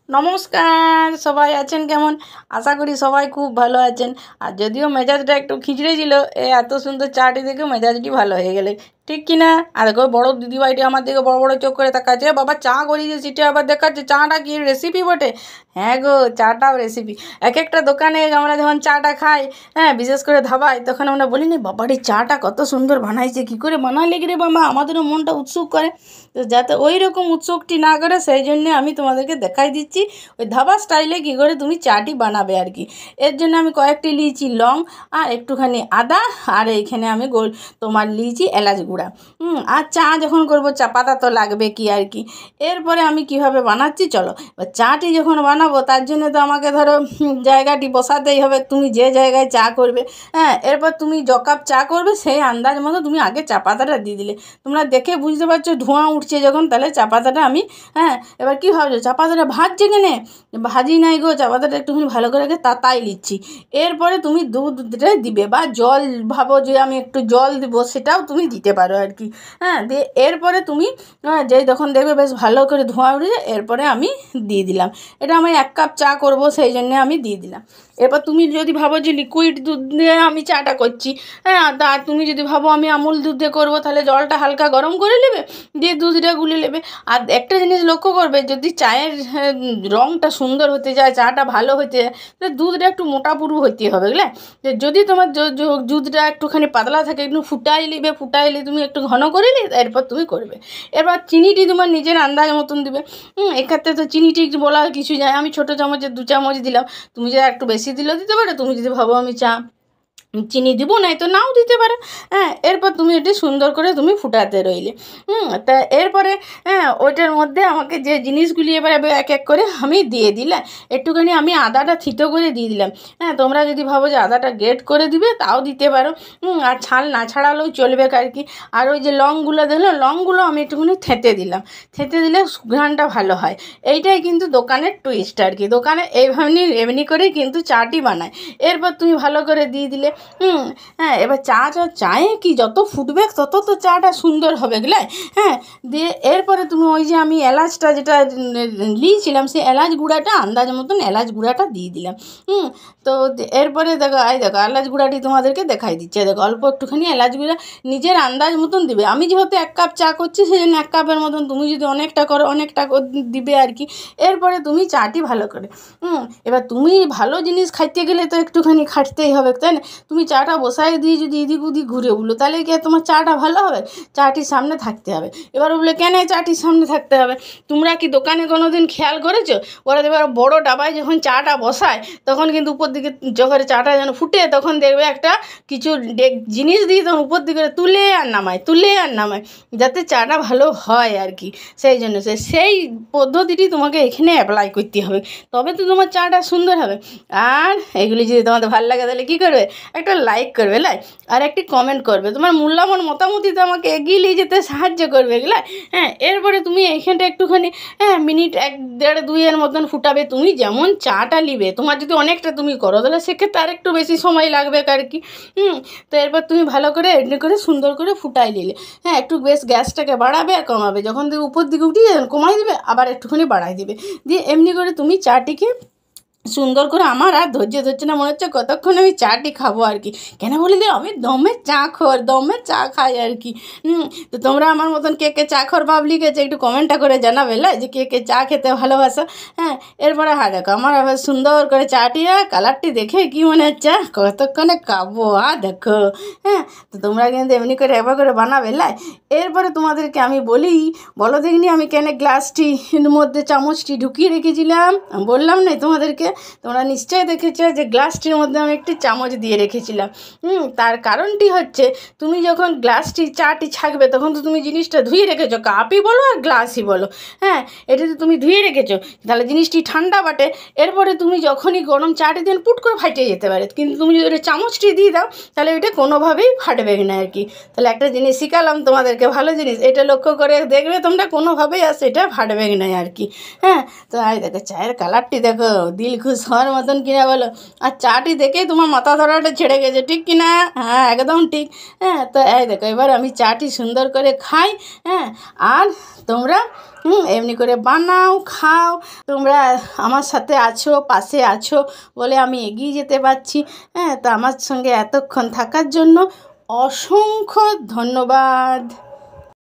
নমস্কার, সবাই আছেন কেমন? আশা করি সবাই খুব ভালো আছেন। আর যদিও মেজাজটা একটু খিচড়ে ছিল, এত সুন্দর চাটি দেখে মেজাজটি ভালো হয়ে গেলে, ঠিক কি না? আর দেখো বড় দিদিভাইটি আমার দিকে বড় বড় চোখ করে তাকাচ্ছে, বাবা চা করিয়েছে সেটা আবার দেখাচ্ছে, চাটা কি রেসিপি বটে? হ্যাঁ গো, চাটাও রেসিপি। এক একটা দোকানে আমরা যখন চাটা খাই, হ্যাঁ বিশেষ করে ধাবায়, তখন আমরা বলি না বাবারে চাটা কত সুন্দর বানাইছে, কী করে বানালে রে বাবা, আমাদেরও মনটা উৎসুক করে। তো যাতে ওই রকম উৎসুকটি না করে সেই জন্যে আমি তোমাদেরকে দেখাই দিচ্ছি ওই ধাবা স্টাইলে কী করে তুমি চাটি বানাবে আর কি। এর জন্য আমি কয়েকটি লিচি লং আর একটুখানি আদা, আর এইখানে আমি তোমার লিচি এলাচ গুঁড়া। আর চা যখন করবো চা পাতা তো লাগবে কি আর কি। এরপরে আমি কিভাবে বানাচ্ছি চলো। চাটি যখন বানাবো তার জন্য তো আমাকে ধরো জায়গাটি বসাতেই হবে, তুমি যে জায়গায় চা করবে। হ্যাঁ, এরপর তুমি য কাপ চা করবে সেই আন্দাজ মতো তুমি আগে চা পাতাটা দিয়ে দিলে। তোমরা দেখে বুঝতে পারছো ধোঁয়া উঠছে যখন, তাহলে চা পাতাটা আমি এবার কী ভাবছো চা পাতাটা ভাজছে কেনে? ভাজি নাই গো, চা পাতাটা একটুখানি ভালো করে আগে তাতাই নিচ্ছি। এরপরে তুমি দুধটা দিবে, বা জল ভাবো যে আমি একটু জল দিব, সেটাও তুমি দিতে পারো আর কি। হ্যাঁ, দিয়ে এরপরে তুমি যেই তখন দেখবে বেশ ভালো করে ধোঁয়া উঠেছে, এরপরে আমি দিয়ে দিলাম। এটা আমি 1 কাপ চা করব সেই জন্যে আমি দিয়ে দিলাম। এরপর তুমি যদি ভাবো যে লিকুইড দুধ দিয়ে আমি চাটা করছি, হ্যাঁ, তা তুমি যদি ভাবো আমি আমুল দুধ দিয়ে করবো, তাহলে জলটা হালকা গরম করে নেবে, দিয়ে দুধটা গুলে নেবে। আর একটা জিনিস লক্ষ্য করবে, যদি চায়ের রঙটা সুন্দর হতে যায়, চাটা ভালো হতে যায়, তাহলে দুধটা একটু মোটা পুরু হতে হবে, বুঝলে? যদি তোমার দুধটা একটুখানি পাতলা থাকে, একটু ফুটাইলে তুমি একটু ঘন করে নিয়ে এরপর তুমি করবে। এবার চিনিটি তোমার নিজের আন্দাজ মতন দিবে। এক্ষেত্রে তো চিনিটি বলার কিছু যায়, আমি ছোটো চামচের 2 চামচ দিলাম। তুমি যদি একটু বেশি দিলেও দিতে পারো, তুমি যদি ভাবো আমি চিনি দিব নাই তো নাও দিতে পারো। হ্যাঁ, এরপর তুমি এটি সুন্দর করে তুমি ফুটাতে রইলে। তা এরপরে ওইটার মধ্যে আমাকে যে জিনিসগুলি এবার এক এক করে আমি দিয়ে দিলাম। একটুখানি আমি আদাটা থিতো করে দিয়ে দিলাম। হ্যাঁ, তোমরা যদি ভাবো যে আদাটা গ্রেট করে দিবে তাও দিতে পারো। আর ছাল না ছাড়ালেও চলবে আর কি। আর ওই যে লংগুলো দিলো, লংগুলো আমি একটুখানি থেঁতে দিলাম। থেঁতে দিলে সুঘ্রাণটা ভালো হয়। এইটাই কিন্তু দোকানের টুইস্ট আর কি। দোকানে এইভাবে এমনি করেই কিন্তু চাটি বানায়। এরপর তুমি ভালো করে দিয়ে দিলে। হ্যাঁ, এবার চায়ে কি যত ফুটবে তত তো চাটা সুন্দর হবে গেলে। হ্যাঁ, দিয়ে এরপরে তুমি ওই যে আমি এলাচটা যেটা নিয়েছিলাম সেই এলাচ গুঁড়াটা আন্দাজ মতন এলাচ গুঁড়াটা দিয়ে দিলাম। তো এরপরে দেখো এলাচ গুঁড়াটি তোমাদেরকে দেখাই দিচ্ছে। দেখো অল্প একটুখানি এলাচ গুঁড়া নিজের আন্দাজ মতন দিবে। আমি যেহেতু 1 কাপ চা করছি সেই জন্য 1 কাপের মতন, তুমি যদি অনেকটা করো অনেকটা দিবে আর কি। এরপরে তুমি চাটি ভালো করে এবার তুমি ভালো জিনিস খাইতে গেলে তো একটুখানি খাটতেই হবে, তাই না? তুমি চাটা বসাই দিয়ে যদি এদিক ওদিক ঘুরে বলো, তাহলে কি তোমার চাটা ভালো হবে? চাটির সামনে থাকতে হবে। এবার বলে কেন চাটির সামনে থাকতে হবে? তোমরা কি দোকানে কোনো দিন খেয়াল করেছো ওরা এবার বড়ো ডাবায় যখন চাটা বসায় তখন কিন্তু উপর দিকে যখন চাটা যেন ফুটে তখন দেখবে একটা কিছু জিনিস দিয়ে তখন উপর দিকে তুলে আর নামায় যাতে চাটা ভালো হয় আর কি। সেই জন্য সেই পদ্ধতিটি তোমাকে এখানে অ্যাপ্লাই করতে হবে, তবে তো তোমার চাটা সুন্দর হবে। আর এগুলি যদি তোমাদের ভালো লাগে তাহলে কী করবে? একটা লাইক করবে, আর একটি কমেন্ট করবে। তোমার মূল্যবান মতামতই তো আমাকে এগিয়ে নিয়ে যেতে সাহায্য করবে, হ্যাঁ। এরপরে তুমি এইখানটা একটুখানি মিনিট 1-1.5-2 মতন ফুটাবে। তুমি যেমন চাটা নিবে, তোমার যদি অনেকটা তুমি করো তাহলে সেক্ষেত্রে আর একটু বেশি সময় লাগবে আর কি। তো এরপর তুমি ভালো করে এমনি করে সুন্দর করে ফুটাই নিলে। হ্যাঁ, একটু বেশ গ্যাসটাকে বাড়াবে আর কমাবে, যখন তুমি উপর দিকে উঠিয়ে যাবে কমাই দেবে, আবার একটুখানি বাড়াই দেবে। দিয়ে এমনি করে তুমি চাটিকে সুন্দর করে, আমার আর ধৈর্য ধরছে না, মনে হচ্ছে কতক্ষণ আমি চাটি খাবো আর কি। কেন বলি দিয়ে আমি দমে চা খাই আর কি। তো তোমরা আমার মতন কে কে চা খর ভাব লিখেছে একটু কমেন্টটা করে জানাবে যে কে কে চা খেতে ভালোবাসো। হ্যাঁ, এরপরে দেখো আমার আবার সুন্দর করে চাটি আর কালারটি দেখে কি মনে হচ্ছে কতক্ষণে খাবো। দেখো, হ্যাঁ, তো তোমরা কিন্তু এমনি করে এবার করে বানাবে। এরপরে তোমাদেরকে আমি বলো দেখিনি আমি কেন গ্লাসটির মধ্যে চামচটি ঢুকিয়ে রেখেছিলাম, বললাম না তোমাদেরকে? তোমরা নিশ্চয়ই দেখেছো যে গ্লাসটির মধ্যে আমি একটি চামচ দিয়ে রেখেছিলাম। তার কারণটি হচ্ছে তুমি যখন চাটি ছাঁকবে তখন তো তুমি জিনিসটা ধুয়ে রেখেছো, কাপই বলো আর গ্লাসই বলো। হ্যাঁ, এটা তো তুমি ধুয়ে রেখেছো, তাহলে জিনিসটি ঠান্ডা বাটে। এরপরে তুমি যখনই গরম চাটি দেন পুট করে ফাটে যেতে পারে, কিন্তু তুমি যদি ওটা চামচটি দিয়ে দাও তাহলে ওইটা কোনোভাবেই ফাটবে না আর কি। তাহলে একটা জিনিস শিখালাম তোমাদেরকে, ভালো জিনিস, এটা লক্ষ্য করে দেখবে তোমরা কোনোভাবেই আর সেটা ফাটবে না আর কি। হ্যাঁ, তো দেখো চায়ের কালারটি দেখো দিল খুশ হওয়ার মতন কিনা বলো। আর চাটি দেখেই তোমার মাথা ধরাটা ছেড়ে গেছে, ঠিক কিনা? হ্যাঁ, একদম ঠিক। হ্যাঁ, তো এই দেখো এবার আমি চাটি সুন্দর করে খাই। হ্যাঁ, আর তোমরা এমনি করে বানাও, খাও। তোমরা আমার সাথে আছো, পাশে আছো বলে আমি এগিয়ে যেতে পারছি। হ্যাঁ, তো আমার সঙ্গে এতক্ষণ থাকার জন্য অসংখ্য ধন্যবাদ।